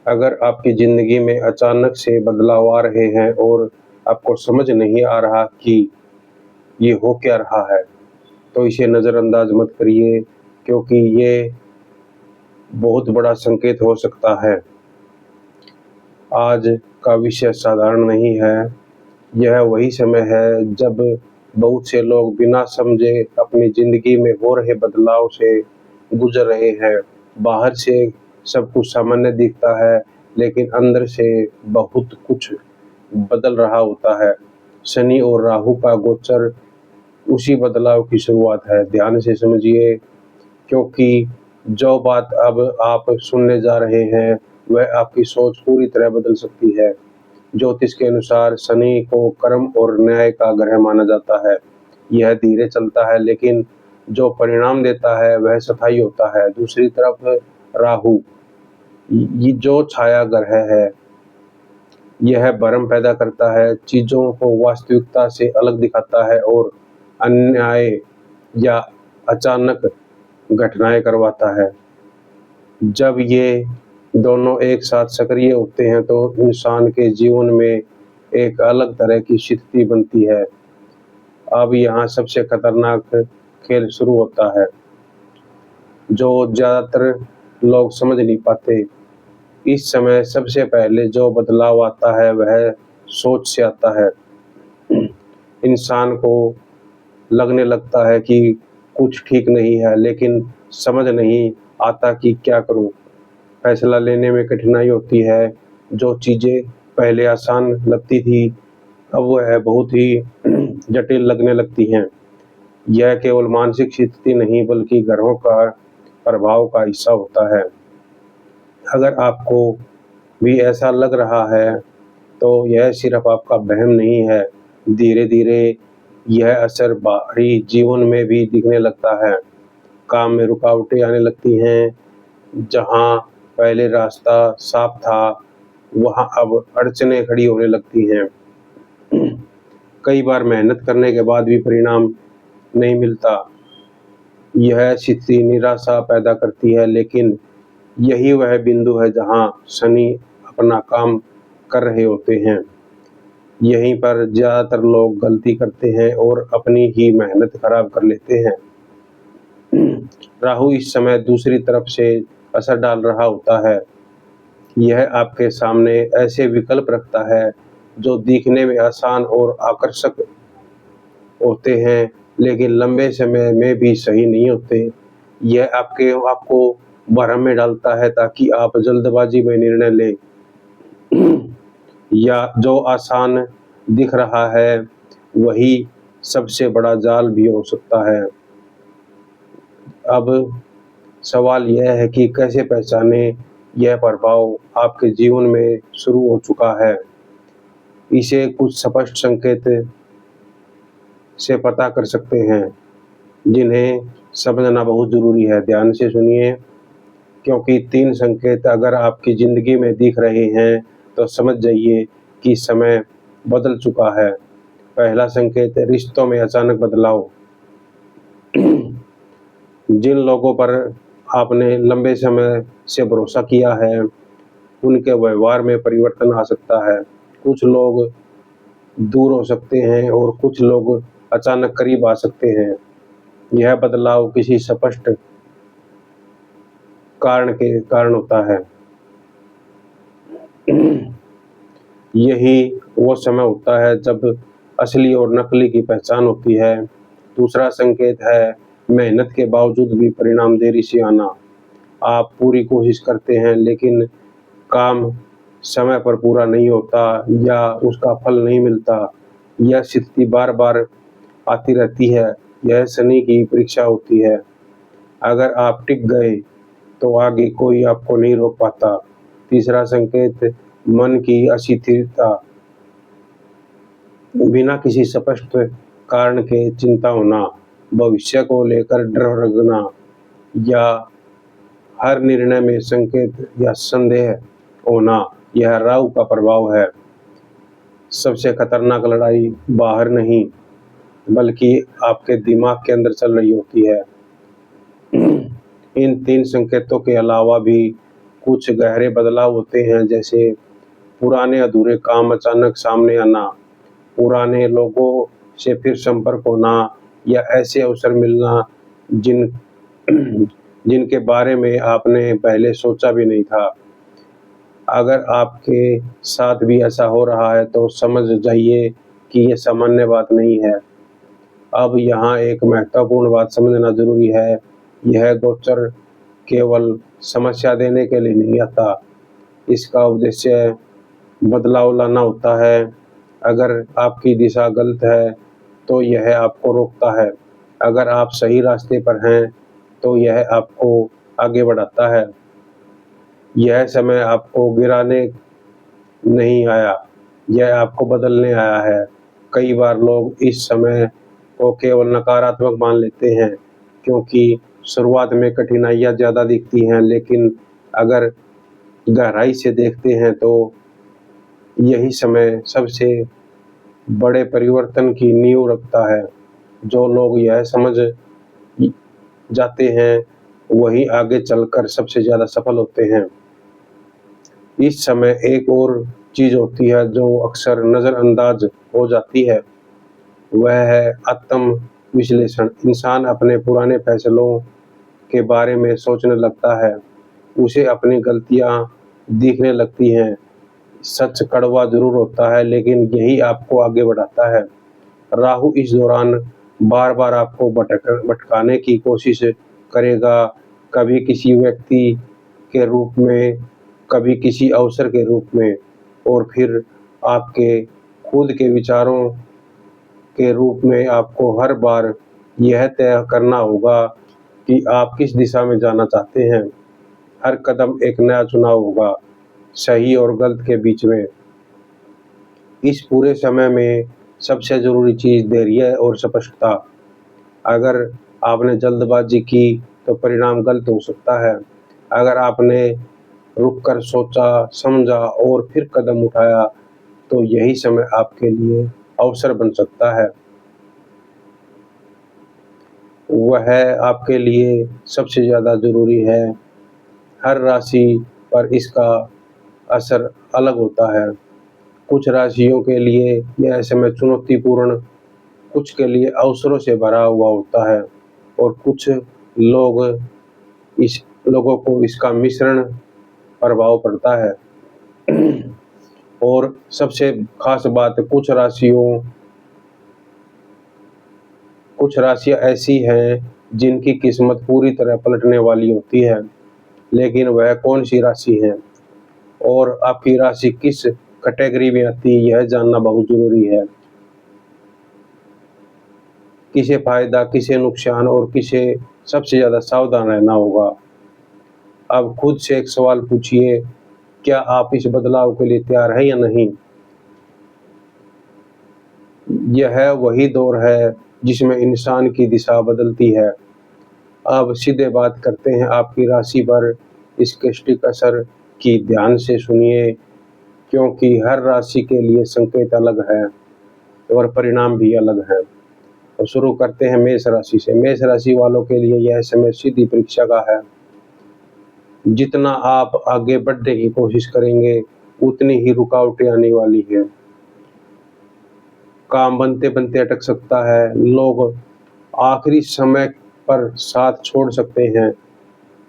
अगर आपकी ज़िंदगी में अचानक से बदलाव आ रहे हैं और आपको समझ नहीं आ रहा कि ये हो क्या रहा है, तो इसे नज़रअंदाज मत करिए, क्योंकि ये बहुत बड़ा संकेत हो सकता है। आज का विषय साधारण नहीं है। यह वही समय है जब बहुत से लोग बिना समझे अपनी ज़िंदगी में हो रहे बदलाव से गुज़र रहे हैं। बाहर से सब कुछ सामान्य दिखता है, लेकिन अंदर से बहुत कुछ बदल रहा होता है। शनि और राहु का गोचर उसी बदलाव की शुरुआत है। ध्यान से समझिए, क्योंकि जो बात अब आप सुनने जा रहे हैं, वह आपकी सोच पूरी तरह बदल सकती है। ज्योतिष के अनुसार शनि को कर्म और न्याय का ग्रह माना जाता है। यह धीरे चलता है, लेकिन जो परिणाम देता है वह स्थायी होता है। दूसरी तरफ राहु, ये जो छाया ग्रह है, यह भ्रम पैदा करता है, चीज़ों को वास्तविकता से अलग दिखाता है और अन्याय या अचानक घटनाएं करवाता है। जब ये दोनों एक साथ सक्रिय होते हैं तो इंसान के जीवन में एक अलग तरह की स्थिति बनती है। अब यहाँ सबसे खतरनाक खेल शुरू होता है, जो ज़्यादातर लोग समझ नहीं पाते। इस समय सबसे पहले जो बदलाव आता है वह सोच से आता है। इंसान को लगने लगता है कि कुछ ठीक नहीं है, लेकिन समझ नहीं आता कि क्या करूं। फैसला लेने में कठिनाई होती है। जो चीज़ें पहले आसान लगती थी, अब वह बहुत ही जटिल लगने लगती हैं। यह केवल मानसिक स्थिति नहीं, बल्कि ग्रहों का प्रभाव का हिस्सा होता है। अगर आपको भी ऐसा लग रहा है, तो यह सिर्फ आपका वहम नहीं है। धीरे-धीरे यह असर बाहरी जीवन में भी दिखने लगता है। काम में रुकावटें आने लगती हैं। जहाँ पहले रास्ता साफ था, वहाँ अब अड़चनें खड़ी होने लगती हैं। कई बार मेहनत करने के बाद भी परिणाम नहीं मिलता। यह स्थिति निराशा पैदा करती है, लेकिन यही वह बिंदु है जहाँ शनि अपना काम कर रहे होते हैं। यहीं पर ज़्यादातर लोग गलती करते हैं और अपनी ही मेहनत खराब कर लेते हैं। राहु इस समय दूसरी तरफ से असर डाल रहा होता है। यह आपके सामने ऐसे विकल्प रखता है जो दिखने में आसान और आकर्षक होते हैं, लेकिन लंबे समय में भी सही नहीं होते। यह आपको भ्रम में डालता है ताकि आप जल्दबाजी में निर्णय लें, या जो आसान दिख रहा है वही सबसे बड़ा जाल भी हो सकता है। अब सवाल यह है कि कैसे पहचानें यह प्रभाव आपके जीवन में शुरू हो चुका है। इसे कुछ स्पष्ट संकेत से पता कर सकते हैं, जिन्हें समझना बहुत ज़रूरी है। ध्यान से सुनिए, क्योंकि 3 संकेत अगर आपकी ज़िंदगी में दिख रहे हैं, तो समझ जाइए कि समय बदल चुका है। पहला संकेत, रिश्तों में अचानक बदलाव। जिन लोगों पर आपने लंबे समय से भरोसा किया है, उनके व्यवहार में परिवर्तन आ सकता है। कुछ लोग दूर हो सकते हैं और कुछ लोग अचानक करीब आ सकते हैं। यह बदलाव किसी स्पष्ट कारण के कारण होता है। यही वो समय होता है जब असली और नकली की पहचान होती है। दूसरा संकेत है मेहनत के बावजूद भी परिणाम देरी से आना। आप पूरी कोशिश करते हैं, लेकिन काम समय पर पूरा नहीं होता या उसका फल नहीं मिलता। यह स्थिति बार-बार आती रहती है। यह शनि की परीक्षा होती है। अगर आप टिक गए, तो आगे कोई आपको नहीं रोक पाता। तीसरा संकेत, मन की अस्थिरता। बिना किसी स्पष्ट कारण के चिंता होना, भविष्य को लेकर डर लगना, या हर निर्णय में संकेत या संदेह होना, यह राहु का प्रभाव है। सबसे खतरनाक लड़ाई बाहर नहीं, बल्कि आपके दिमाग के अंदर चल रही होती है। इन 3 संकेतों के अलावा भी कुछ गहरे बदलाव होते हैं, जैसे पुराने अधूरे काम अचानक सामने आना, पुराने लोगों से फिर संपर्क होना या ऐसे अवसर मिलना जिन जिनके बारे में आपने पहले सोचा भी नहीं था। अगर आपके साथ भी ऐसा हो रहा है तो समझ जाइए कि ये सामान्य बात नहीं है। अब यहाँ एक महत्वपूर्ण बात समझना ज़रूरी है, यह गोचर केवल समस्या देने के लिए नहीं आता, इसका उद्देश्य बदलाव लाना होता है। अगर आपकी दिशा गलत है, तो यह आपको रोकता है। अगर आप सही रास्ते पर हैं, तो यह आपको आगे बढ़ाता है। यह समय आपको गिराने नहीं आया, यह आपको बदलने आया है। कई बार लोग इस समय को केवल नकारात्मक मान लेते हैं, क्योंकि शुरुआत में कठिनाइयाँ ज़्यादा दिखती हैं, लेकिन अगर गहराई से देखते हैं तो यही समय सबसे बड़े परिवर्तन की नींव रखता है। जो लोग यह समझ जाते हैं, वही आगे चलकर सबसे ज़्यादा सफल होते हैं। इस समय एक और चीज़ होती है जो अक्सर नज़रअंदाज हो जाती है, वह है आत्म विश्लेषण। इंसान अपने पुराने फैसलों के बारे में सोचने लगता है, उसे अपनी गलतियाँ दिखने लगती हैं। सच कड़वा ज़रूर होता है, लेकिन यही आपको आगे बढ़ाता है। राहु इस दौरान बार-बार आपको भटकाने की कोशिश करेगा, कभी किसी व्यक्ति के रूप में, कभी किसी अवसर के रूप में, और फिर आपके खुद के विचारों के रूप में। आपको हर बार यह तय करना होगा कि आप किस दिशा में जाना चाहते हैं। हर कदम एक नया चुनाव होगा, सही और गलत के बीच में। इस पूरे समय में सबसे ज़रूरी चीज़ धैर्य और स्पष्टता। अगर आपने जल्दबाजी की तो परिणाम गलत हो सकता है। अगर आपने रुक कर सोचा, समझा और फिर कदम उठाया, तो यही समय आपके लिए अवसर बन सकता है। वह आपके लिए सबसे ज़्यादा ज़रूरी है। हर राशि पर इसका असर अलग होता है। कुछ राशियों के लिए यह समय चुनौतीपूर्ण, कुछ के लिए अवसरों से भरा हुआ होता है और कुछ लोग इस लोगों को इसका मिश्रण प्रभाव पड़ता है। और सबसे खास बात, कुछ राशियाँ ऐसी हैं जिनकी किस्मत पूरी तरह पलटने वाली होती है, लेकिन वह कौन-सी राशि है और आपकी राशि किस कैटेगरी में आती है, यह जानना बहुत ज़रूरी है। किसे फ़ायदा, किसे नुकसान और किसे सबसे ज़्यादा सावधान रहना होगा। अब खुद से एक सवाल पूछिए, क्या आप इस बदलाव के लिए तैयार हैं या नहीं? यह वही दौर है जिसमें इंसान की दिशा बदलती है। अब सीधे बात करते हैं आपकी राशि पर इसके सटीक असर की। ध्यान से सुनिए, क्योंकि हर राशि के लिए संकेत अलग है और परिणाम भी अलग है। तो शुरू करते हैं मेष राशि से। मेष राशि वालों के लिए यह समय सीधी परीक्षा का है। जितना आप आगे बढ़ने की कोशिश करेंगे, उतनी ही रुकावटें आने वाली है। काम बनते-बनते अटक सकता है। लोग आखिरी समय पर साथ छोड़ सकते हैं,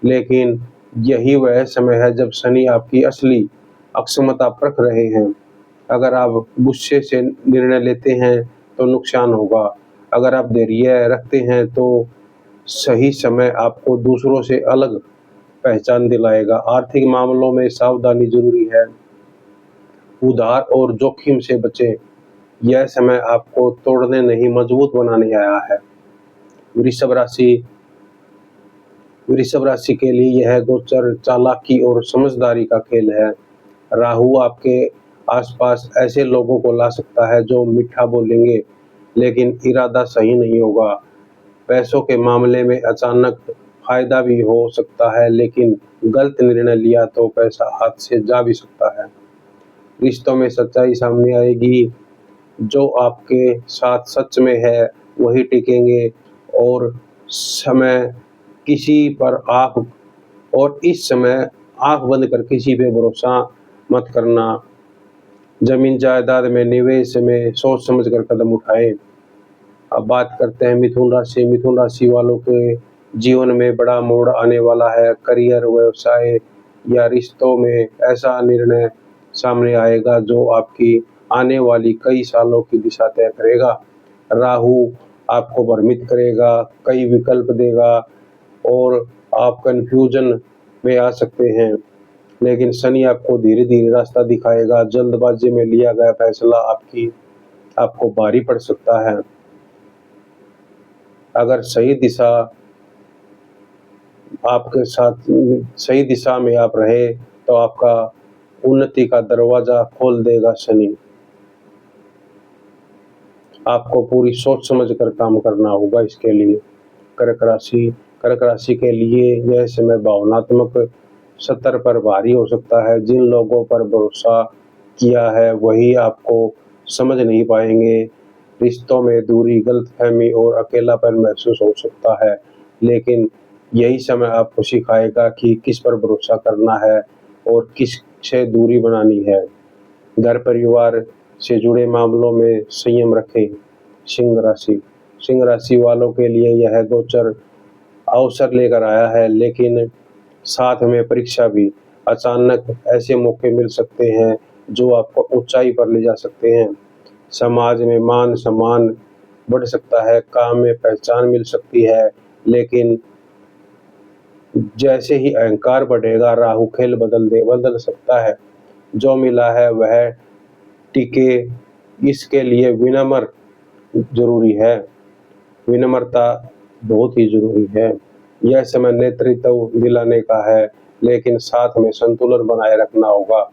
लेकिन यही वह समय है जब शनि आपकी असली अक्षमता परख रहे हैं। अगर आप गुस्से से निर्णय लेते हैं तो नुकसान होगा। अगर आप धैर्य रखते हैं तो सही समय आपको दूसरों से अलग पहचान दिलाएगा। आर्थिक मामलों में सावधानी ज़रूरी है। उधार और जोखिम से बचें। यह समय आपको तोड़ने नहीं, मजबूत बनाने आया है। वृषभ राशि वृषभ राशि के लिए यह गोचर चालाकी और समझदारी का खेल है। राहु आपके आसपास ऐसे लोगों को ला सकता है जो मीठा बोलेंगे, लेकिन इरादा सही नहीं होगा। पैसों के मामले में अचानक फायदा भी हो सकता है, लेकिन गलत निर्णय लिया तो पैसा हाथ से जा भी सकता है। रिश्तों में सच्चाई सामने आएगी। जो आपके साथ सच में है वही टिकेंगे, और समय किसी पर आप और इस समय आँख बंद कर किसी पे भरोसा मत करना। ज़मीन जायदाद में निवेश में सोच समझ कर कदम उठाएँ। अब बात करते हैं मिथुन राशि। मिथुन राशि वालों के जीवन में बड़ा मोड़ आने वाला है। करियर, व्यवसाय या रिश्तों में ऐसा निर्णय सामने आएगा जो आपकी आने वाली कई सालों की दिशा तय करेगा। राहु आपको भ्रमित करेगा, कई विकल्प देगा और आप कन्फ्यूजन में आ सकते हैं। लेकिन शनि आपको धीरे-धीरे रास्ता दिखाएगा। जल्दबाजी में लिया गया फैसला आपको भारी पड़ सकता है। अगर सही दिशा में आप रहे तो आपका उन्नति का दरवाजा खोल देगा शनि। आपको पूरी सोच समझ कर काम करना होगा इसके लिए। कर्क राशि के लिए यह समय भावनात्मक स्तर पर भारी हो सकता है। जिन लोगों पर भरोसा किया है वही आपको समझ नहीं पाएंगे। रिश्तों में दूरी, गलतफहमी और अकेलापन महसूस हो सकता है, लेकिन यही समय आपको सिखाएगा कि किस पर भरोसा करना है और किस से दूरी बनानी है। घर परिवार से जुड़े मामलों में संयम रखें। सिंह राशि वालों के लिए यह गोचर अवसर लेकर आया है, लेकिन साथ में परीक्षा भी। अचानक ऐसे मौके मिल सकते हैं जो आपको ऊंचाई पर ले जा सकते हैं। समाज में मान सम्मान बढ़ सकता है, काम में पहचान मिल सकती है, लेकिन जैसे ही अहंकार बढ़ेगा राहु खेल बदल सकता है। जो मिला है वह टिके, इसके लिए जरूरी है विनम्रता बहुत ही जरूरी है। यह समय नेतृत्व दिलाने का है, लेकिन साथ में संतुलन बनाए रखना होगा।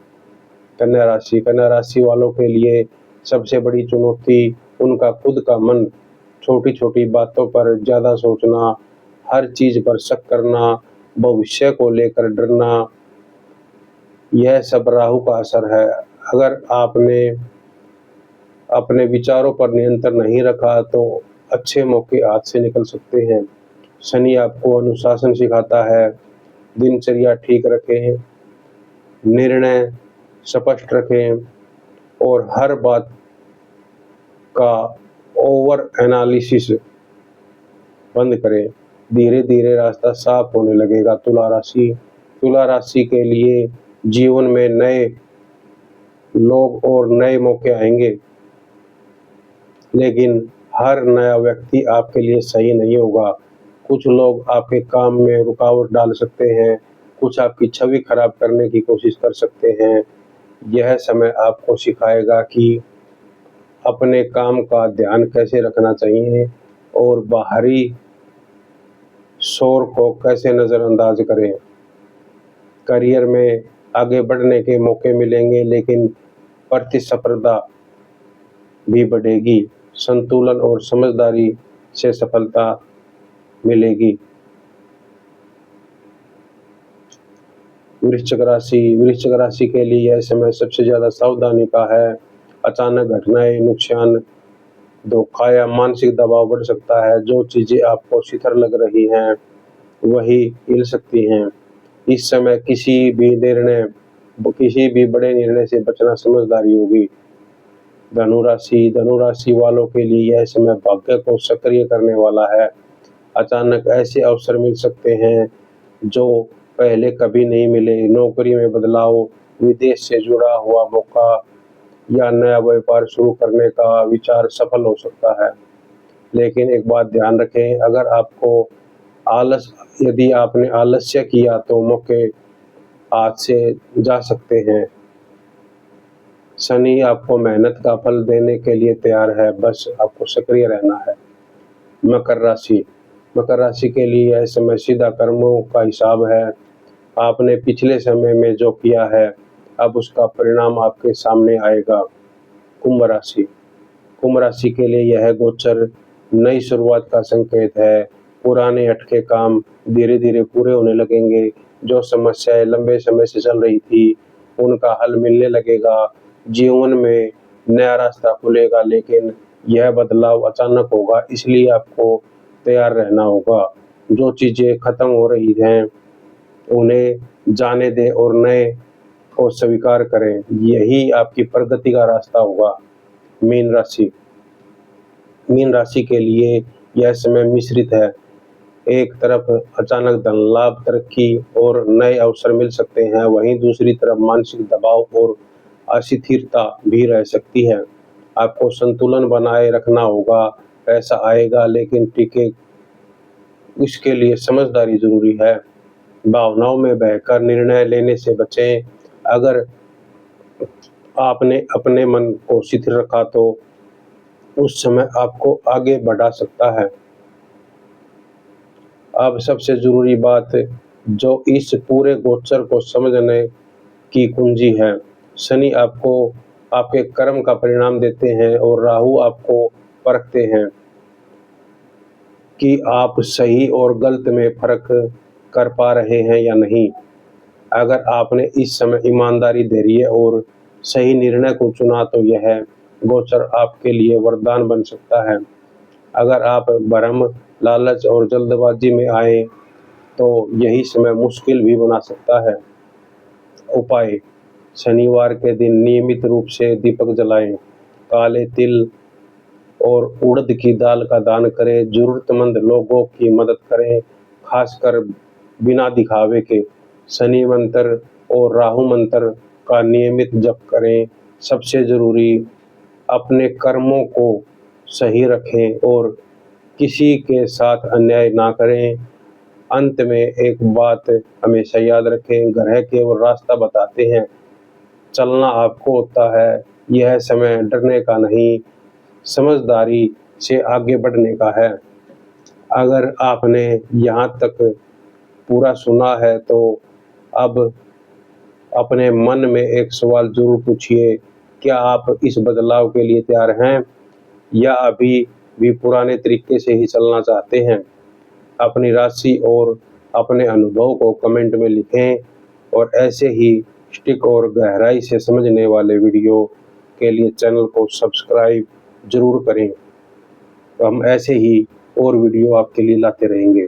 कन्या राशि वालों के लिए सबसे बड़ी चुनौती उनका खुद का मन। छोटी छोटी बातों पर ज्यादा सोचना, हर चीज पर शक करना, भविष्य को लेकर डरना, यह सब राहु का असर है। अगर आपने अपने विचारों पर नियंत्रण नहीं रखा तो अच्छे मौके हाथ से निकल सकते हैं। शनि आपको अनुशासन सिखाता है। दिनचर्या ठीक रखें, निर्णय स्पष्ट रखें और हर बात का ओवर एनालिसिस बंद करें। धीरे धीरे रास्ता साफ होने लगेगा। तुला राशि के लिए जीवन में नए लोग और नए मौके आएंगे, लेकिन हर नया व्यक्ति आपके लिए सही नहीं होगा। कुछ लोग आपके काम में रुकावट डाल सकते हैं, कुछ आपकी छवि खराब करने की कोशिश कर सकते हैं। यह समय आपको सिखाएगा कि अपने काम का ध्यान कैसे रखना चाहिए और बाहरी शोर को कैसे नज़रअंदाज करें। करियर में आगे बढ़ने के मौके मिलेंगे, लेकिन प्रतिस्पर्धा भी बढ़ेगी। संतुलन और समझदारी से सफलता मिलेगी। वृश्चिक राशि के लिए यह समय सबसे ज्यादा सावधानी का है। अचानक घटनाएं, नुकसान, धोखा या मानसिक दबाव बढ़ सकता है। जो चीजें आपको शिथिल लग रही हैं वही हिल सकती हैं। इस समय किसी भी बड़े निर्णय से बचना समझदारी होगी। धनु राशि वालों के लिए यह समय भाग्य को सक्रिय करने वाला है। अचानक ऐसे अवसर मिल सकते हैं जो पहले कभी नहीं मिले। नौकरी में बदलाव, विदेश से जुड़ा हुआ मौका या नया व्यापार शुरू करने का विचार सफल हो सकता है। लेकिन एक बात ध्यान रखें, यदि आपने आलस्य किया तो मौके हाथ से जा सकते हैं। शनि आपको मेहनत का फल देने के लिए तैयार है, बस आपको सक्रिय रहना है। मकर राशि के लिए यह समय सीधा कर्मों का हिसाब है। आपने पिछले समय में जो किया है अब उसका परिणाम आपके सामने आएगा। कुंभ राशि के लिए यह गोचर नई शुरुआत का संकेत है। पुराने अटके काम धीरे धीरे पूरे होने लगेंगे। जो समस्याएं लंबे समय से चल रही थी उनका हल मिलने लगेगा। जीवन में नया रास्ता खुलेगा, लेकिन यह बदलाव अचानक होगा, इसलिए आपको तैयार रहना होगा। जो चीजें खत्म हो रही हैं उन्हें जाने दें और नए को स्वीकार करें। यही आपकी प्रगति का रास्ता होगा। मीन राशि के लिए यह समय मिश्रित है। एक तरफ अचानक धन लाभ, तरक्की और नए अवसर मिल सकते हैं, वहीं दूसरी तरफ मानसिक दबाव और अस्थिरता भी रह सकती है। आपको संतुलन बनाए रखना होगा। पैसा आएगा लेकिन टिके, इसके लिए समझदारी जरूरी है। भावनाओं में बहकर निर्णय लेने से बचें। अगर आपने अपने मन को शिथिल रखा तो उस समय आपको आगे बढ़ा सकता है। अब सबसे जरूरी बात जो इस पूरे गोचर को समझने की कुंजी है। शनि आपको आपके कर्म का परिणाम देते हैं और राहु आपको परखते हैं कि आप सही और गलत में फर्क कर पा रहे हैं या नहीं। अगर आपने इस समय ईमानदारी, धैर्य और सही निर्णय को चुना तो यह गोचर आपके लिए वरदान बन सकता है। अगर आप भ्रम, लालच और जल्दबाजी में आए तो यही समय मुश्किल भी बना सकता है। उपाय: शनिवार के दिन नियमित रूप से दीपक जलाएं, काले तिल और उड़द की दाल का दान करें, जरूरतमंद लोगों की मदद करें, खासकर बिना दिखावे के। शनि मंत्र और राहु मंत्र का नियमित जप करें। सबसे जरूरी, अपने कर्मों को सही रखें और किसी के साथ अन्याय ना करें। अंत में एक बात हमेशा याद रखें, ग्रह केवल रास्ता बताते हैं, चलना आपको होता है। यह समय डरने का नहीं, समझदारी से आगे बढ़ने का है। अगर आपने यहाँ तक पूरा सुना है तो अब अपने मन में एक सवाल जरूर पूछिए, क्या आप इस बदलाव के लिए तैयार हैं या अभी भी पुराने तरीके से ही चलना चाहते हैं? अपनी राशि और अपने अनुभव को कमेंट में लिखें और ऐसे ही सटीक और गहराई से समझने वाले वीडियो के लिए चैनल को सब्सक्राइब जरूर करें। तो हम ऐसे ही और वीडियो आपके लिए लाते रहेंगे।